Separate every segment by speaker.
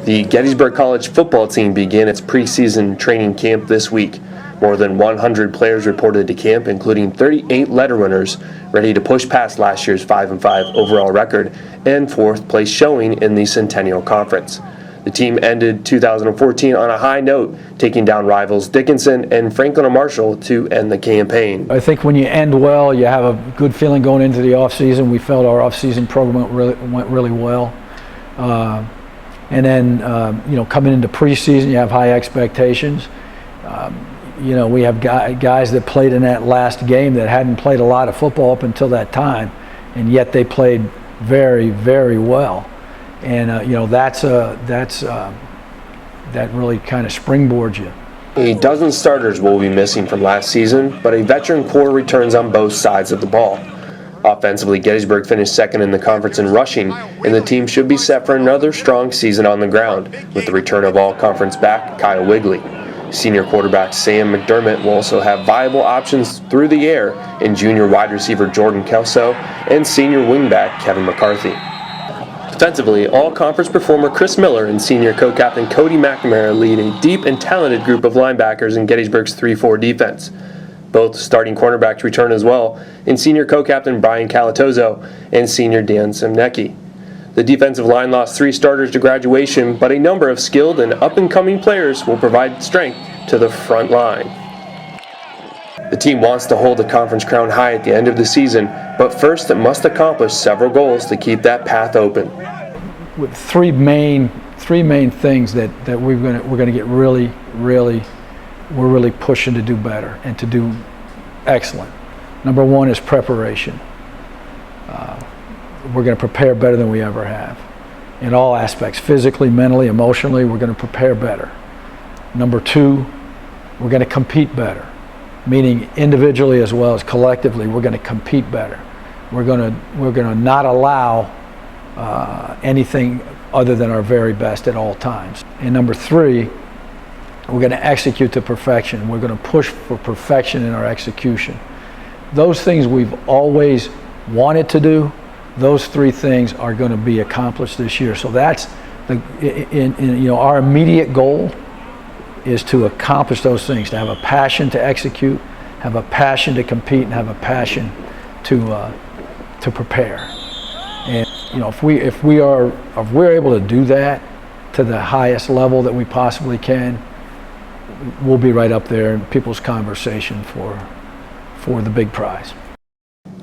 Speaker 1: The Gettysburg College football team began its preseason training camp this week. More than 100 players reported to camp, including 38 letter winners, ready to push past last year's 5-5 overall record and fourth place showing in the Centennial Conference. The team ended 2014 on a high note, taking down rivals Dickinson and Franklin and Marshall to end the campaign.
Speaker 2: I think when you end well, you have a good feeling going into the offseason. We felt our offseason program went really well. And then, coming into preseason, you have high expectations. We have guys that played in that last game that hadn't played a lot of football up until that time, and yet they played very, very well. And that really kind of springboards you.
Speaker 1: A dozen starters will be missing from last season, but a veteran core returns on both sides of the ball. Offensively, Gettysburg finished second in the conference in rushing, and the team should be set for another strong season on the ground, with the return of all-conference back Kyle Wigley. Senior quarterback Sam McDermott will also have viable options through the air in junior wide receiver Jordan Kelso and senior wingback Kevin McCarthy. Defensively, all-conference performer Chris Miller and senior co-captain Cody McNamara lead a deep and talented group of linebackers in Gettysburg's 3-4 defense. Both starting cornerbacks return as well, in senior co-captain Brian Calatozo and senior Dan Simnecki. The defensive line lost 3 starters to graduation, but a number of skilled and up-and-coming players will provide strength to the front line. The team wants to hold the conference crown high at the end of the season, but first it must accomplish several goals to keep that path open.
Speaker 2: With three main things that we're going to get really pushing to do better and to do excellent. Number one is preparation. We're going to prepare better than we ever have in all aspects, physically, mentally, emotionally. We're going to prepare better. Number two, we're going to compete better, meaning individually as well as collectively. We're going to compete better. We're going to not allow anything other than our very best at all times. And number three, we're going to execute to perfection. We're going to push for perfection in our execution. Those things we've always wanted to do, those 3 things are going to be accomplished this year. So that's our immediate goal is to accomplish those things, to have a passion to execute, have a passion to compete, and have a passion to prepare. And if we're able to do that to the highest level that we possibly can, we'll be right up there in people's conversation for the big prize.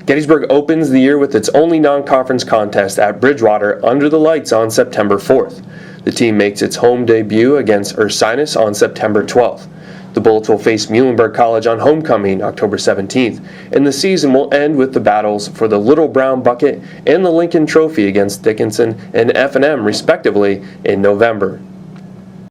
Speaker 1: Gettysburg opens the year with its only non-conference contest at Bridgewater under the lights on September 4th. The team makes its home debut against Ursinus on September 12th. The Bullets will face Muhlenberg College on homecoming October 17th, and the season will end with the battles for the Little Brown Bucket and the Lincoln Trophy against Dickinson and F&M respectively in November.